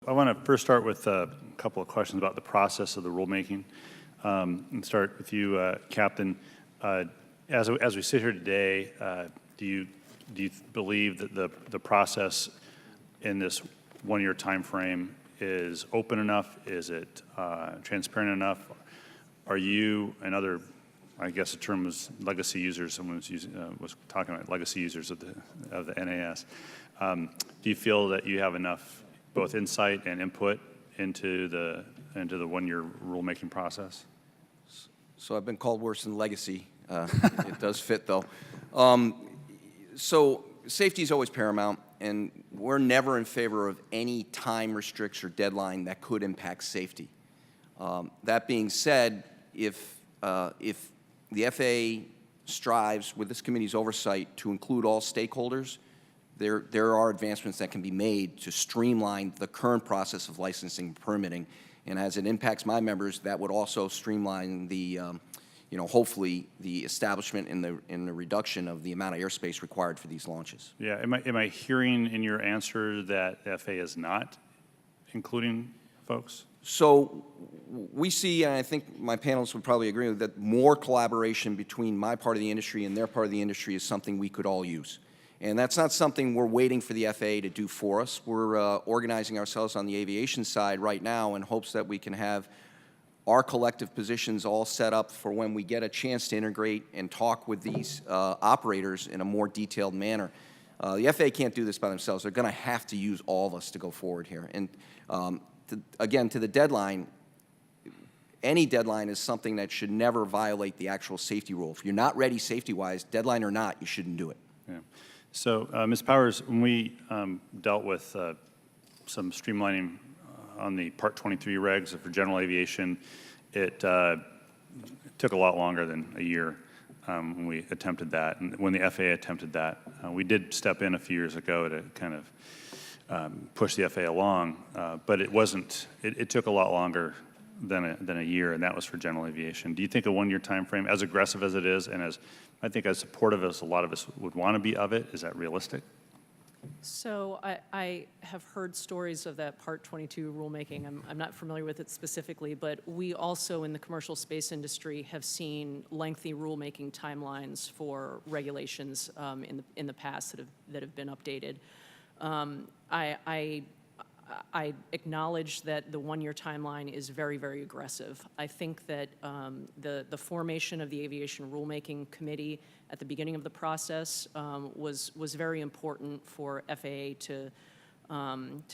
I want to first start with a couple of questions about the process of the rulemaking. And start with you, Captain. As we sit here today, do you believe that the process in this one-year time frame is open enough? Is it transparent enough? Are you and other, I guess the term was legacy users, someone was talking about legacy users of the NAS. Do you feel that you have enough both insight and input into the one-year rulemaking process? So I've been called worse than legacy. It does fit, though. So safety is always paramount, and we're never in favor of any time restriction or deadline that could impact safety. That being said, if the FAA strives, with this committee's oversight, to include all stakeholders, there are advancements that can be made to streamline the current process of licensing and permitting. And as it impacts my members, that would also streamline the, hopefully the establishment and the reduction of the amount of airspace required for these launches. Yeah, am I hearing in your answer that FAA is not including folks? So we see, and I think my panelists would probably agree with that, more collaboration between my part of the industry and their part of the industry is something we could all use. And that's not something we're waiting for the FAA to do for us. We're organizing ourselves on the aviation side right now in hopes that we can have our collective positions all set up for when we get a chance to integrate and talk with these operators in a more detailed manner. The FAA can't do this by themselves. They're going to have to use all of us to go forward here. And again, to the deadline, any deadline is something that should never violate the actual safety rule. If you're not ready safety-wise, deadline or not, you shouldn't do it. Yeah. So, Ms. Powers, when we dealt with some streamlining on the Part 23 regs for general aviation, it took a lot longer than a year when we attempted that. And when the FAA attempted that, we did step in a few years ago to kind of push the FAA along, but it took a lot longer than a year, and that was for general aviation. Do you think a one-year time frame, as aggressive as it is, and as I think as supportive as a lot of us would want to be of it, is that realistic? So I have heard stories of that Part 22 rulemaking. I'm not familiar with it specifically, but we also in the commercial space industry have seen lengthy rulemaking timelines for regulations in the past that have been updated. I acknowledge that the one-year timeline is very, very aggressive. I think that the formation of the Aviation Rulemaking Committee at the beginning of the process was very important for FAA to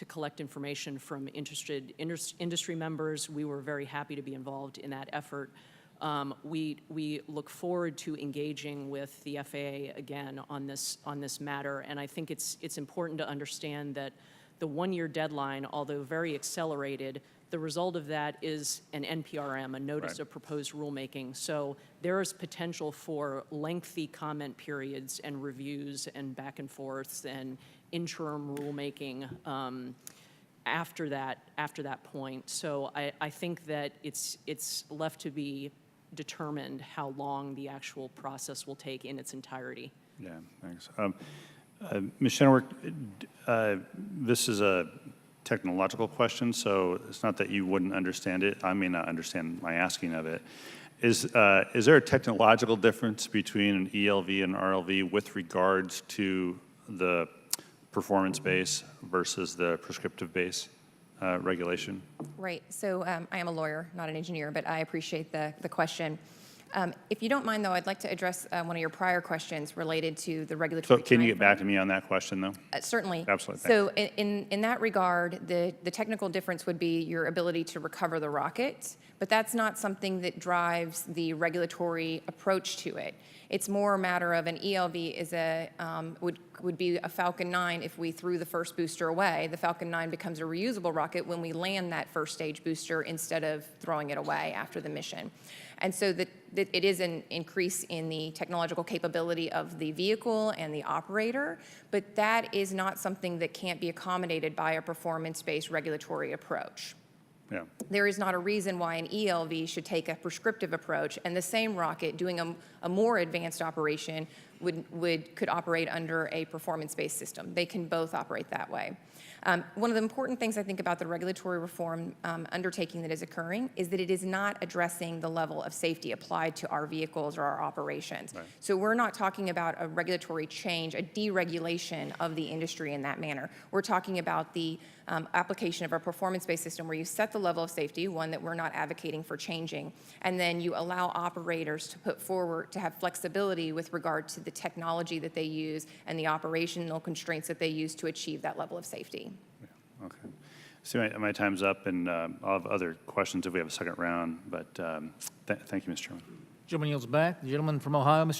collect information from interested industry members. We were very happy to be involved in that effort. We look forward to engaging with the FAA again on this matter, and I think it's important to understand that the one-year deadline, although very accelerated, the result of that is an NPRM, a Notice of Proposed Rulemaking. So there is potential for lengthy comment periods and reviews and back and forths and interim rulemaking after that point. So I think that it's left to be determined how long the actual process will take in its entirety. Yeah, thanks. Ms. Shennewerk, this is a technological question, so it's not that you wouldn't understand it. I may not understand my asking of it. Is there a technological difference between an ELV and RLV with regards to the performance base versus the prescriptive base regulation? Right. So I am a lawyer, not an engineer, but I appreciate the question. If you don't mind, though, I'd like to address one of your prior questions related to the regulatory. So can you get back to me on that question, though? Certainly. Absolutely. So in that regard, the technical difference would be your ability to recover the rocket, but that's not something that drives the regulatory approach to it. It's more a matter of an ELV is would be a Falcon 9 if we threw the first booster away. The Falcon 9 becomes a reusable rocket when we land that first stage booster instead of throwing it away after the mission. And so that it is an increase in the technological capability of the vehicle and the operator, but that is not something that can't be accommodated by a performance-based regulatory approach. Yeah. There is not a reason why an ELV should take a prescriptive approach and the same rocket doing a more advanced operation could operate under a performance-based system. They can both operate that way. One of the important things I think about the regulatory reform undertaking that is occurring is that it is not addressing the level of safety applied to our vehicles or our operations. Right. So we're not talking about a regulatory change, a deregulation of the industry in that manner. We're talking about the application of a performance-based system where you set the level of safety, one that we're not advocating for changing, and then you allow operators to put forward, to have flexibility with regard to the technology that they use and the operational constraints that they use to achieve that level of safety. Okay. So my time's up, and I'll have other questions if we have a second round, but thank you, Mr. Chairman. Gentleman yields back. The gentleman from Ohio, Mr.